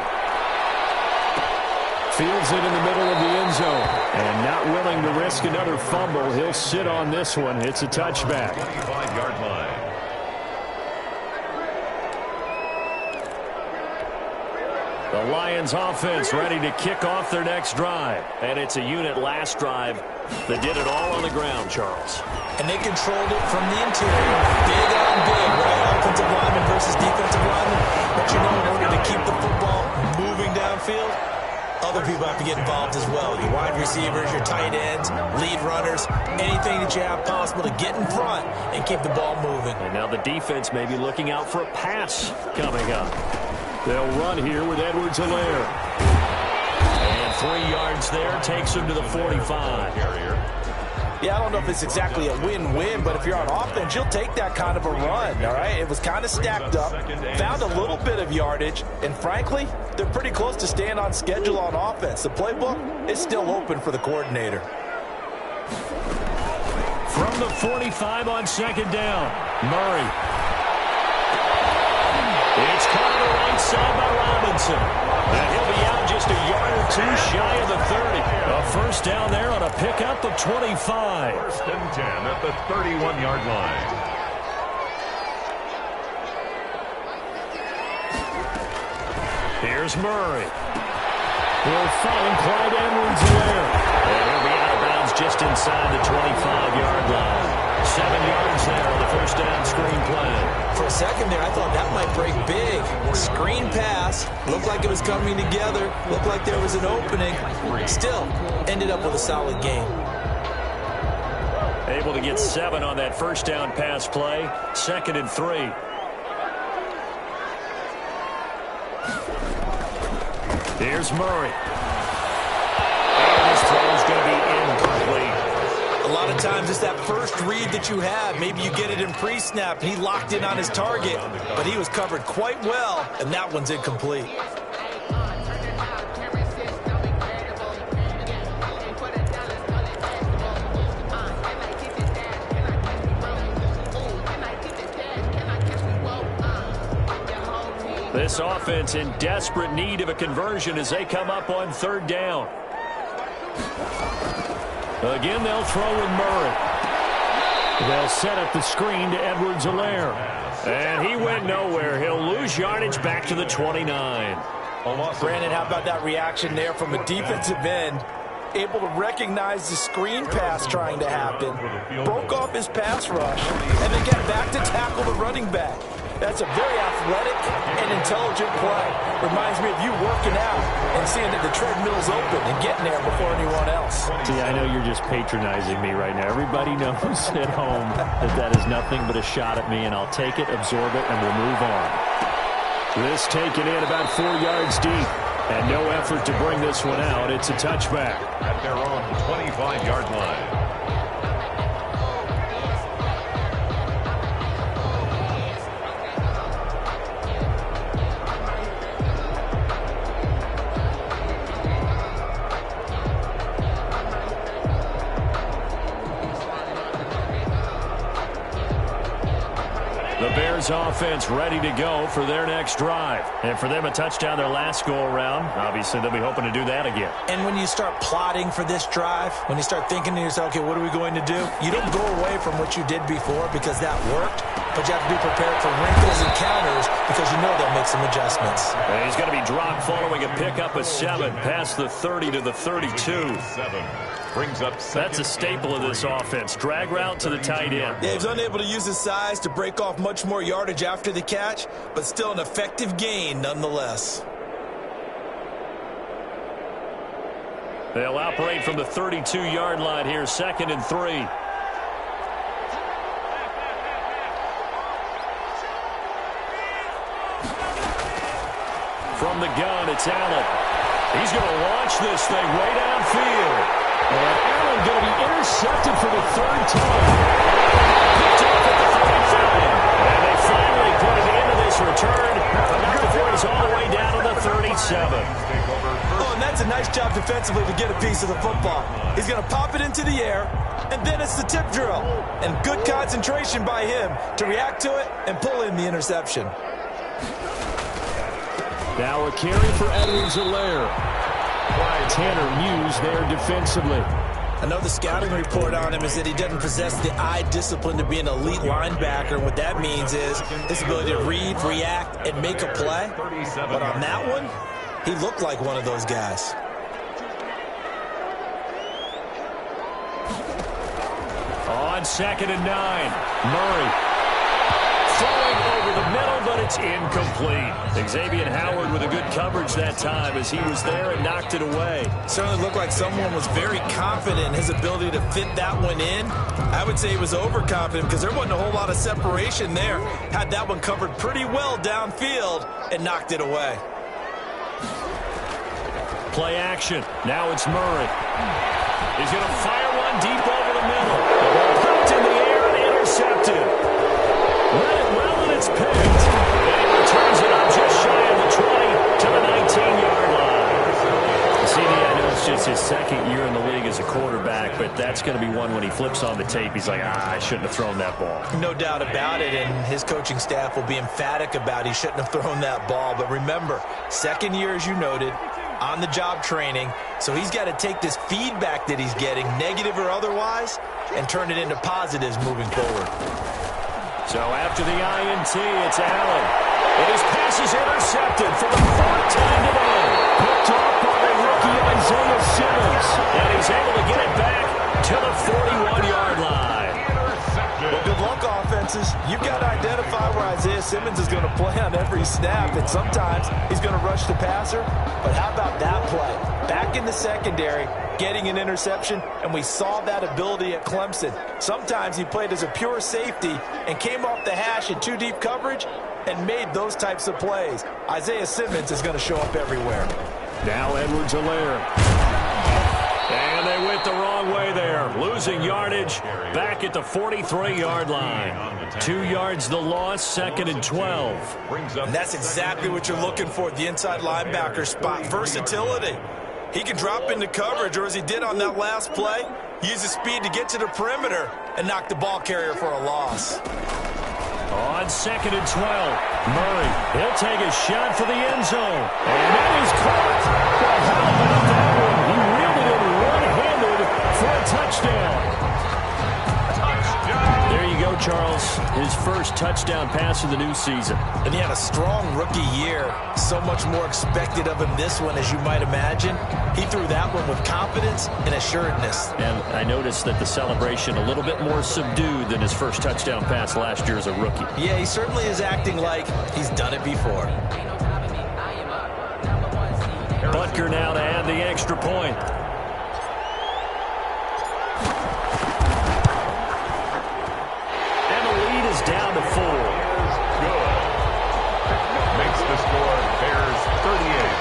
Fields it in the middle of the end zone. And not willing to risk another fumble. He'll sit on this one. It's a touchback. 25-yard line. The Lions offense ready to kick off their next drive. And it's a unit last drive that did it all on the ground, Charles. And they controlled it from the interior. Big on big, right? Offensive lineman versus defensive lineman. But you know, in order to keep the football moving downfield, other people have to get involved as well. Your wide receivers, your tight ends, lead runners, anything that you have possible to get in front and keep the ball moving. And now the defense may be looking out for a pass coming up. They'll run here with Edwards-Helaire. And 3 yards there takes him to the 45. Yeah, I don't know if it's exactly a win-win, but if you're on offense, you'll take that kind of a run, all right? It was kind of stacked up, found a little bit of yardage, and frankly, they're pretty close to staying on schedule on offense. The playbook is still open for the coordinator. From the 45 on second down, Murray. It's caught on the right side by Robinson. And he'll be out just a yard or two shy of the 30. A first down there on a pickup of 25. First and 10 at the 31-yard line. Here's Murray. He'll find Clyde Edwards-Helaire. And he'll be out of bounds just inside the 25-yard line. 7 yards there on the first down screen play. For a second there, I thought that might break big. Screen pass. Looked like it was coming together. Looked like there was an opening. Still, ended up with a solid game. Able to get 7 on that first down pass play. 2nd and 3. Here's Murray. And his throw is going to be incomplete. A lot of times it's that first read that you have. Maybe you get it in pre-snap. He locked in on his target, but he was covered quite well, and that one's incomplete. This offense in desperate need of a conversion as they come up on 3rd down. Again, they'll throw with Murray. They'll set up the screen to Edwards-Helaire. And he went nowhere. He'll lose yardage back to the 29. Brandon, how about that reaction there from a defensive end? Able to recognize the screen pass trying to happen. Broke off his pass rush. And then get back to tackle the running back. That's a very athletic and intelligent play. Reminds me of you working out and seeing that the treadmill's open and getting there before anyone else. See, I know you're just patronizing me right now. Everybody knows at home that is nothing but a shot at me, and I'll take it, absorb it, and we'll move on. This taken in about 4 yards deep, and no effort to bring this one out. It's a touchback. At their own 25-yard line. Bears offense ready to go for their next drive. And for them, a touchdown their last go-around. Obviously, they'll be hoping to do that again. And when you start plotting for this drive, when you start thinking to yourself, okay, what are we going to do? You don't go away from what you did before because that worked, but you have to be prepared for wrinkles and counters because you know they'll make some adjustments. And he's going to be dropped following a pickup of 7 past the 30 to the 32. 7 brings up. That's a staple of this offense. Drag route to the tight end. Yeah, he's unable to use his size to break off much more yardage after the catch, but still an effective gain nonetheless. They'll operate from the 32-yard line here, 2nd and 3. From the gun, it's Allen. He's going to launch this thing way downfield. And Allen going to be intercepted for the third time. Picked up at the 35. And they finally put an end to this return. But not before he's all the way down to the 37. Oh, and that's a nice job defensively to get a piece of the football. He's going to pop it into the air, and then it's the tip drill. And good concentration by him to react to it and pull in the interception. Now a carry for Edwards-Helaire. Tanner Muse there defensively. I know the scouting report on him is that he doesn't possess the eye discipline to be an elite linebacker. What that means is his ability to read, react, and make a play. But on that one, he looked like one of those guys. On 2nd and 9, Murray throwing over the middle, but it's incomplete. Xavier Howard with a good coverage that time as he was there and knocked it away. Certainly looked like someone was very confident in his ability to fit that one in. I would say he was overconfident because there wasn't a whole lot of separation there. Had that one covered pretty well downfield and knocked it away. Play action. Now it's Murray. He's going to fire one deep over the middle. The ball popped in the air and intercepted. Let it well, and it's picked. And he returns it up just shy of the 20 to the 19-yard line. CD, I know it's just his second year in the league as a quarterback, but that's going to be one when he flips on the tape. He's like, I shouldn't have thrown that ball. No doubt about it, and his coaching staff will be emphatic about he shouldn't have thrown that ball. But remember, second year, as you noted, on-the-job training, so he's got to take this feedback that he's getting, negative or otherwise, and turn it into positives moving forward. So after the INT, it's Allen. And his pass is intercepted for the fourth time today. Picked off by the rookie Isaiah Simmons. And he's able to get it back to the 41-yard line. Well, good luck, offenses. You've got to identify where Isaiah Simmons is going to play on every snap, and sometimes he's going to rush the passer. But how about that play? Back in the secondary, getting an interception, and we saw that ability at Clemson. Sometimes he played as a pure safety and came off the hash in too deep coverage and made those types of plays. Isaiah Simmons is going to show up everywhere. Now Edwards-Helaire. And they went the wrong way there. Losing yardage back at the 43-yard line. 2 yards the loss, 2nd and 12. And that's exactly what you're looking for at the inside linebacker spot. Versatility. He can drop into coverage, or as he did on that last play, use his speed to get to the perimeter and knock the ball carrier for a loss. On 2nd and 12, Murray, he'll take a shot for the end zone. And that is caught. Well, how about that one? He reeled it in one-handed for a touchdown. There you go, Charles. His first touchdown pass of the new season. And he had a strong rookie year. So much more expected of him this one, as you might imagine. He threw that one with confidence and assuredness. And I noticed that the celebration a little bit more subdued than his first touchdown pass last year as a rookie. Yeah, he certainly is acting like he's done it before. Butker now to add the extra point. Down to 4. Good. Makes the score Bears 38,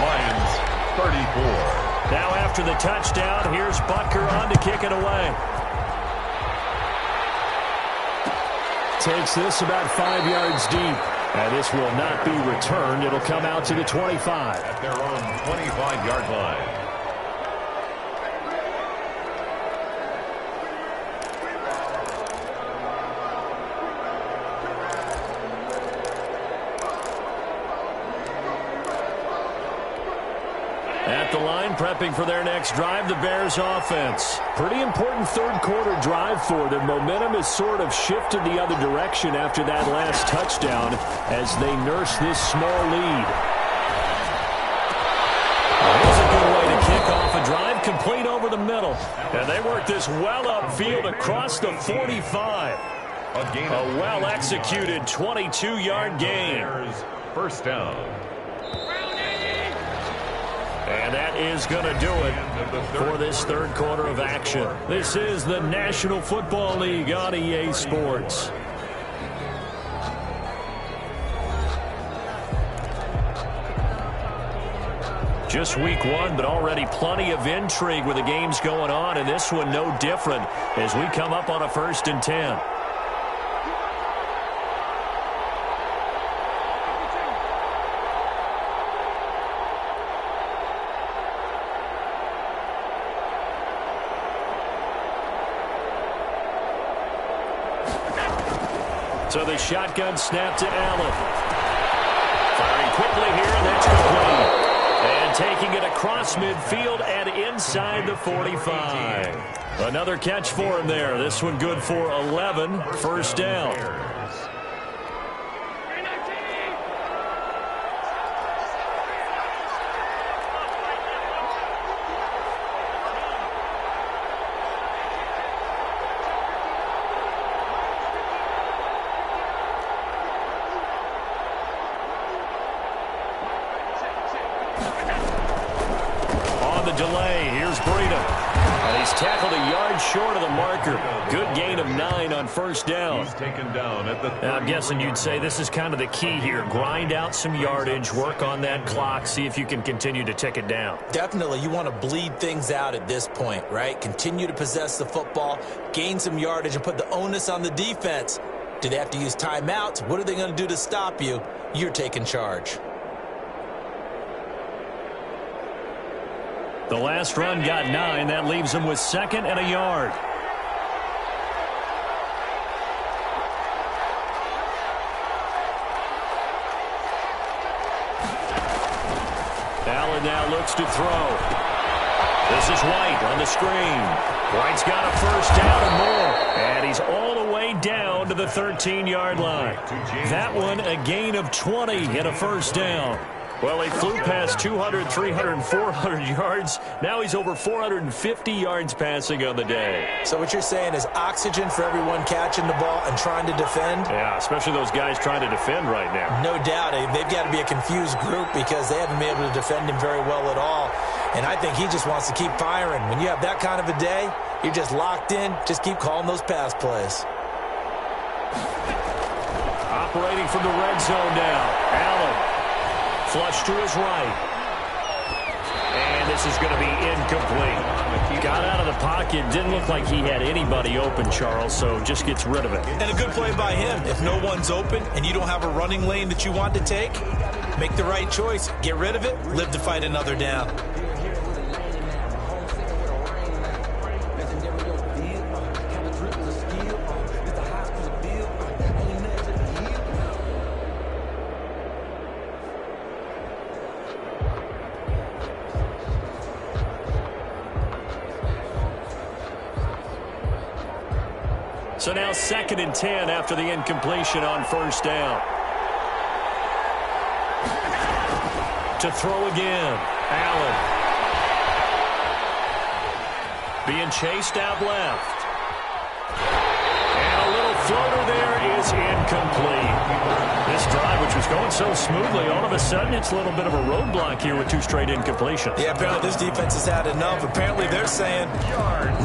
Lions 34. Now after the touchdown, here's Butker on to kick it away. Takes this about 5 yards deep. And this will not be returned. It'll come out to the 25. At their own 25-yard line. At the line, prepping for their next drive, the Bears offense. Pretty important third quarter drive for them. Momentum has sort of shifted the other direction after that last touchdown as they nurse this small lead. Here's a good way to kick off a drive, complete over the middle. And they work this well upfield across the 45. A well-executed 22-yard gain. First down. And that is going to do it for this third quarter of action. This is the National Football League on EA Sports. Just week one, but already plenty of intrigue with the games going on, and this one no different as we come up on a 1st and 10. So the shotgun snap to Allen. Firing quickly here, and that's complete. And taking it across midfield and inside the 45. Another catch for him there. This one good for 11. First down. Delay. Here's Breedham. And he's tackled a yard short of the marker. Good gain of 9 on first down. He's taken down at the 30. I'm guessing you'd say this is kind of the key here. Grind out some yardage, work on that clock, see if you can continue to tick it down. Definitely. You want to bleed things out at this point, right? Continue to possess the football, gain some yardage, and put the onus on the defense. Do they have to use timeouts? What are they going to do to stop you? You're taking charge. The last run got 9. That leaves them with 2nd and a yard. Allen now looks to throw. This is White on the screen. White's got a first down and more. And he's all the way down to the 13-yard line. That one a gain of 20 and a first down. Well, he flew past 200, 300, 400 yards. Now he's over 450 yards passing on the day. So what you're saying is oxygen for everyone catching the ball and trying to defend? Yeah, especially those guys trying to defend right now. No doubt. They've got to be a confused group because they haven't been able to defend him very well at all. And I think he just wants to keep firing. When you have that kind of a day, you're just locked in. Just keep calling those pass plays. Operating from the red zone now. Allen. Flush to his right. And this is going to be incomplete. Got out of the pocket. Didn't look like he had anybody open, Charles, so just gets rid of it. And a good play by him. If no one's open and you don't have a running lane that you want to take, make the right choice. Get rid of it. Live to fight another down. So now 2nd and 10 after the incompletion on first down. To throw again. Allen. Being chased out left. And a little floater there is incomplete. This drive, which was going so smoothly, all of a sudden it's a little bit of a roadblock here with 2 straight incompletions. Yeah, apparently this defense has had enough. Apparently they're saying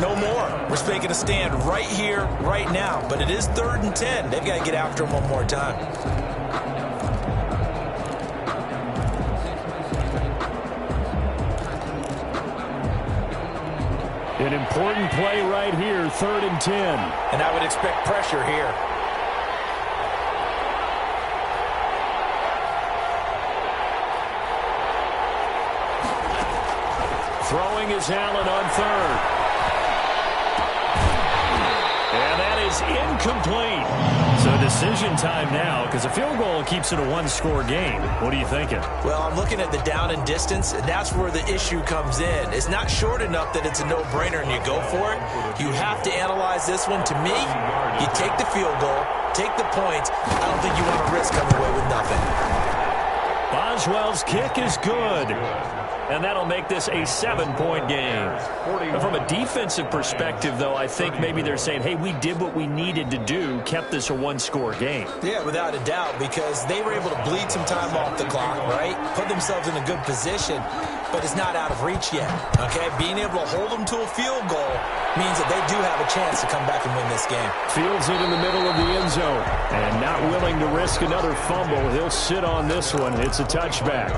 no more. We're making a stand right here, right now. But it is 3rd and 10. They've got to get after him one more time. An important play right here, 3rd and 10. And I would expect pressure here. Throwing is Allen on 3rd. And that is incomplete. So decision time now because a field goal keeps it a 1-score game. What are you thinking? Well, I'm looking at the down and distance, and that's where the issue comes in. It's not short enough that it's a no-brainer and you go for it. You have to analyze this one. To me, you take the field goal, take the points. I don't think you want to risk coming away with nothing. Boswell's kick is good. And that'll make this a 7-point game. From a defensive perspective, though, I think maybe they're saying, hey, we did what we needed to do, kept this a 1-score game. Yeah, without a doubt, because they were able to bleed some time off the clock, right? Put themselves in a good position, but it's not out of reach yet, okay? Being able to hold them to a field goal means that they do have a chance to come back and win this game. Fields it in the middle of the end zone. And not willing to risk another fumble. He'll sit on this one. It's a touchback.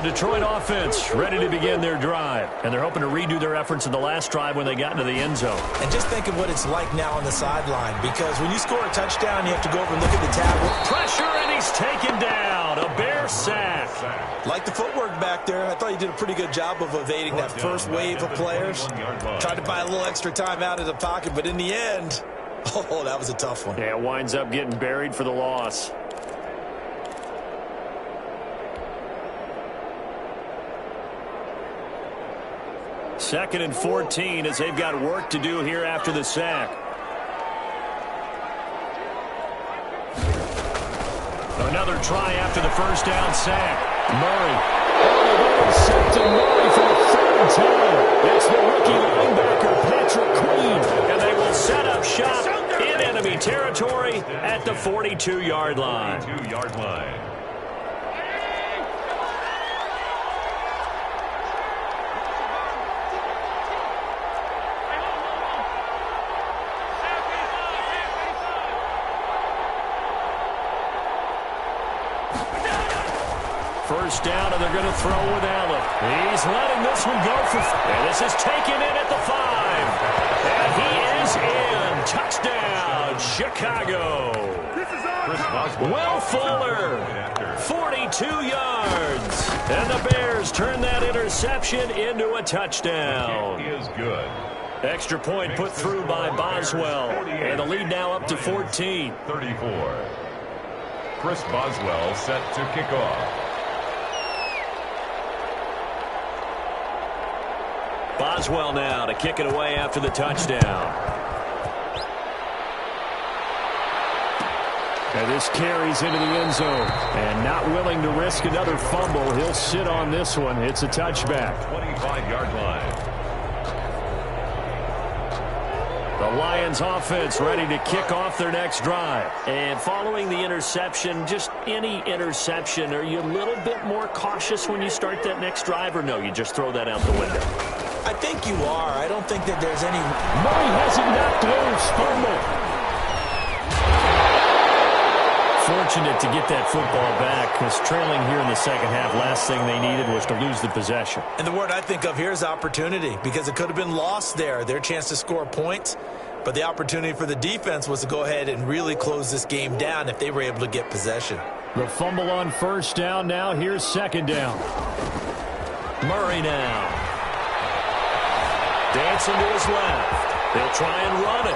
the Detroit offense ready to begin their drive. And they're hoping to redo their efforts in the last drive when they got into the end zone. And just think of what it's like now on the sideline, because when you score a touchdown, you have to go over and look at the tablet. Pressure, and he's taken down. A Bear sack. Like the footwork back there, I thought he did a pretty good job of evading that first wave of players. Tried to buy a little extra time out of the pocket, but in the end, oh, that was a tough one. Yeah, it winds up getting buried for the loss. Second and 14 as they've got work to do here after the sack. Another try after the first down sack. Murray. Intercepted Murray for the third time. It's the rookie linebacker, Patrick Queen. And they will set up shop in enemy territory at the 42-yard line. 42-yard line. First down, and they're going to throw with Allen. He's letting this one go for... And this is taken in at the 5. And he is in. Touchdown, Chicago. Will Fuller, 42 yards. And the Bears turn that interception into a touchdown. It is good. Extra point put through by Boswell. And the lead now up to 14. 34. Chris Boswell set to kick off. Boswell now to kick it away after the touchdown. And this carries into the end zone. And not willing to risk another fumble, he'll sit on this one. It's a touchback. 25-yard line. The Lions offense ready to kick off their next drive. And following the interception, just any interception, are you a little bit more cautious when you start that next drive, or no, you just throw that out the window? I think you are. I don't think that there's any... Murray has it knocked loose. Fumble. Fortunate to get that football back, because trailing here in the second half, last thing they needed was to lose the possession. And the word I think of here is opportunity, because it could have been lost there. Their chance to score points, but the opportunity for the defense was to go ahead and really close this game down if they were able to get possession. The fumble on first down now. Here's second down. Murray now. Dancing to his left. They'll try and run it.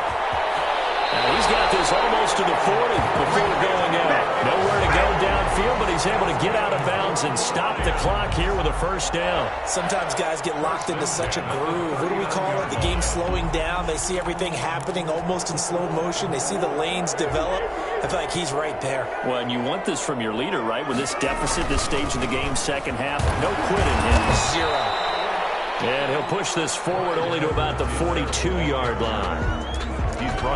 Now he's got this almost to the 40 before going out. Nowhere to go downfield, but he's able to get out of bounds and stop the clock here with a first down. Sometimes guys get locked into such a groove. What do we call it? The game slowing down. They see everything happening almost in slow motion. They see the lanes develop. I feel like he's right there. Well, and you want this from your leader, right? With this deficit, this stage of the game, second half, no quitting him. Zero. And he'll push this forward only to about the 42-yard line.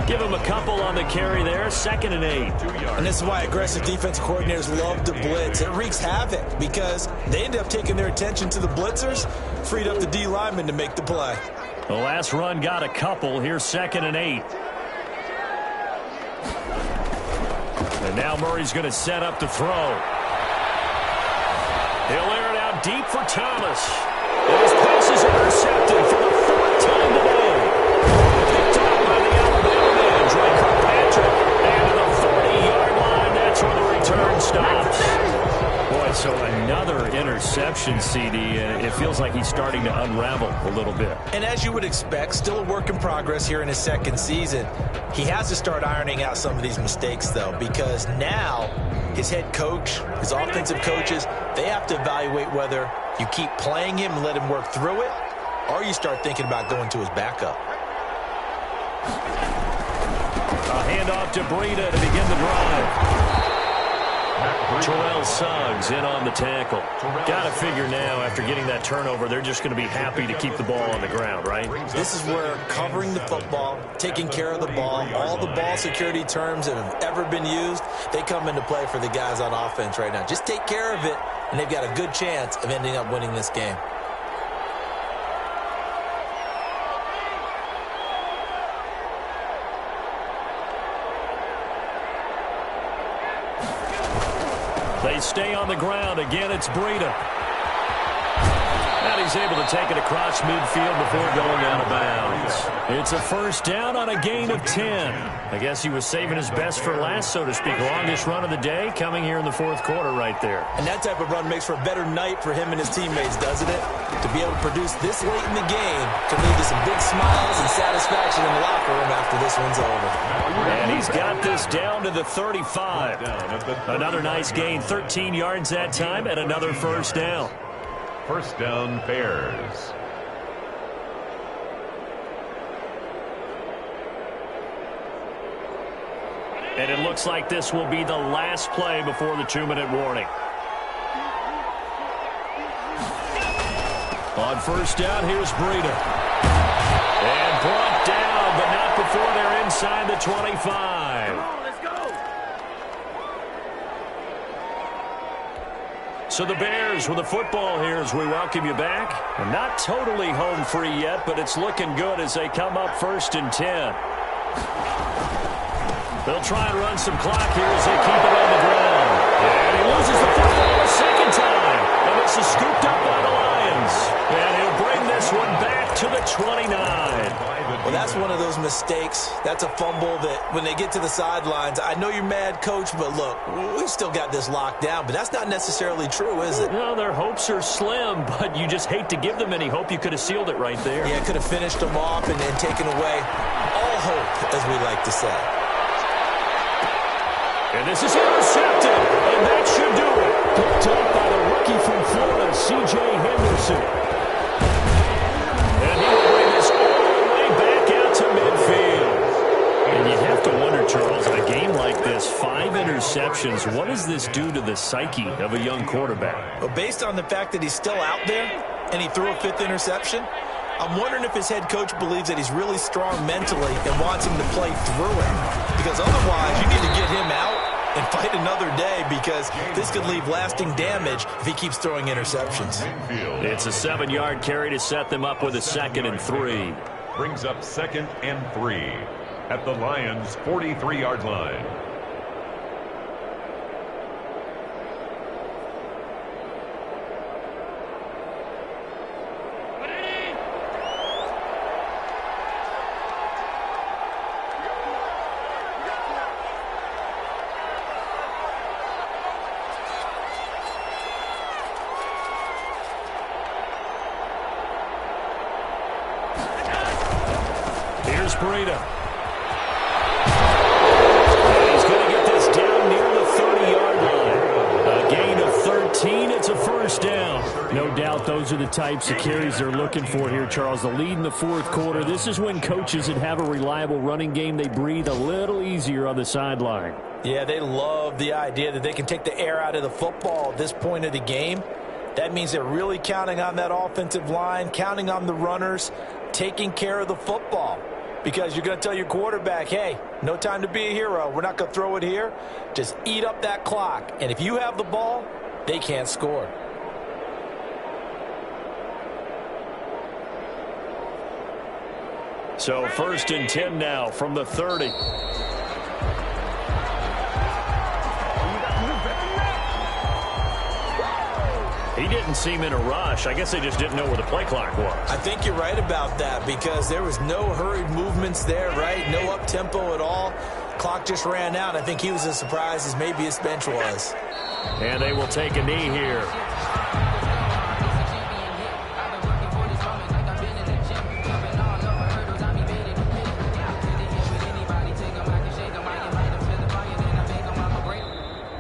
Give him a couple on the carry there. Second and 8. And this is why aggressive defensive coordinators love to blitz. It wreaks havoc because they end up taking their attention to the blitzers, freed up the D lineman to make the play. The last run got a couple. Here's second and 8. And now Murray's going to set up to throw. He'll air it out deep for Thomas. And his pass is intercepted for the fourth time today. Picked up by the Alabama man, Drake Kirkpatrick. And to the 40-yard line, that's where the return stops. Boy, so another interception, CD, and it feels like he's starting to unravel a little bit. And as you would expect, still a work in progress here in his second season. He has to start ironing out some of these mistakes, though, because now his head coach, his offensive coaches, they have to evaluate whether you keep playing him and let him work through it, or you start thinking about going to his backup. A handoff to Breida to begin the drive. Terrell Suggs in on the tackle. Got to figure now, after getting that turnover, they're just going to be happy to keep the ball on the ground, right? This is where covering the football, taking care of the ball, all the ball security terms that have ever been used, they come into play for the guys on offense right now. Just take care of it, and they've got a good chance of ending up winning this game. They stay on the ground. Again, it's Breida. he's able to take it across midfield before going out of bounds. It's a first down on a gain of 10. I guess he was saving his best for last, so to speak. Longest run of the day coming here in the fourth quarter right there. And that type of run makes for a better night for him and his teammates, doesn't it? To be able to produce this late in the game can lead to some big smiles and satisfaction in the locker room after this one's over. And he's got this down to the 35. Another nice gain, 13 yards that time, and another first down. First down, Bears. And it looks like this will be the last play before the 2-minute warning. On first down, here's Breida. And brought down, but not before they're inside the 25. Let's go. So the Bears with the football here as we welcome you back. And not totally home free yet, but it's looking good as they come up 1st and 10. They'll try and run some clock here as they keep it on the ground. And he loses the football a second time. And this is scooped up by the Lions. And he'll bring this one back to the 29. Well, that's one of those mistakes. That's a fumble that when they get to the sidelines, I know you're mad, Coach, but look, we've still got this locked down. But that's not necessarily true, is it? No, their hopes are slim, but you just hate to give them any hope. You could have sealed it right there. Yeah, could have finished them off and taken away all hope, as we like to say. And this is intercepted, and that should do it. Picked up by the rookie from Florida, C.J. Henderson. And he will bring this all the way back out to midfield. And you have to wonder, Charles, in a game like this, 5 interceptions, what does this do to the psyche of a young quarterback? Well, based on the fact that he's still out there and he threw a 5th interception, I'm wondering if his head coach believes that he's really strong mentally and wants him to play through it. Because otherwise, you need to get him out and fight another day, because this could leave lasting damage if he keeps throwing interceptions. It's a 7-yard carry to set them up with a 2nd and 3. Brings up 2nd and 3 at the Lions' 43-yard line. Breida. He's going to get this down near the 30-yard line. A gain of 13. It's a first down. No doubt those are the types of carries they're looking for here, Charles. The lead in the fourth quarter. This is when coaches that have a reliable running game, they breathe a little easier on the sideline. Yeah, they love the idea that they can take the air out of the football at this point of the game. That means they're really counting on that offensive line, counting on the runners, taking care of the football. Because you're going to tell your quarterback, hey, no time to be a hero. We're not going to throw it here. Just eat up that clock. And if you have the ball, they can't score. So 1st and 10 now from the 30. He didn't seem in a rush. I guess they just didn't know where the play clock was. I think you're right about that, because there was no hurried movements there, right? No up-tempo at all. Clock just ran out. I think he was as surprised as maybe his bench was. And they will take a knee here.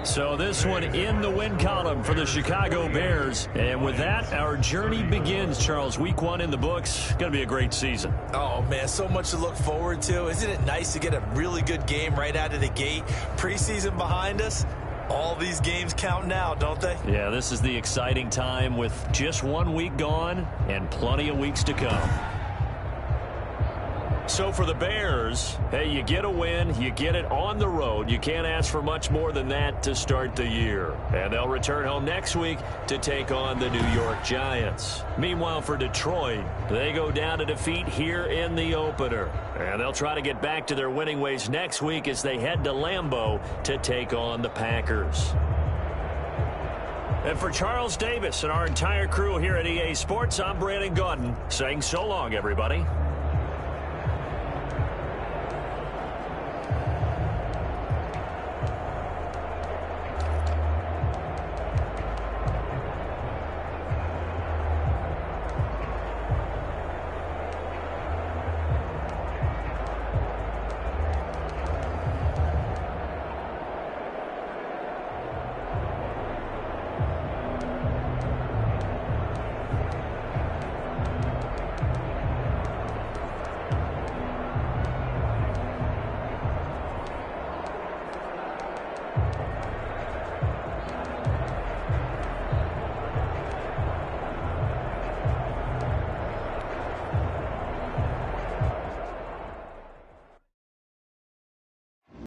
So this one in the win column for the Chicago Bears. And with that, our journey begins, Charles. Week 1 in the books. Going to be a great season. Oh, man, so much to look forward to. Isn't it nice to get a really good game right out of the gate? Preseason behind us. All these games count now, don't they? Yeah, this is the exciting time with just 1 week gone and plenty of weeks to come. So for the Bears, hey, you get a win, you get it on the road. You can't ask for much more than that to start the year. And they'll return home next week to take on the New York Giants. Meanwhile, for Detroit, they go down to defeat here in the opener. And they'll try to get back to their winning ways next week as they head to Lambeau to take on the Packers. And for Charles Davis and our entire crew here at EA Sports, I'm Brandon Gaudin saying so long, everybody.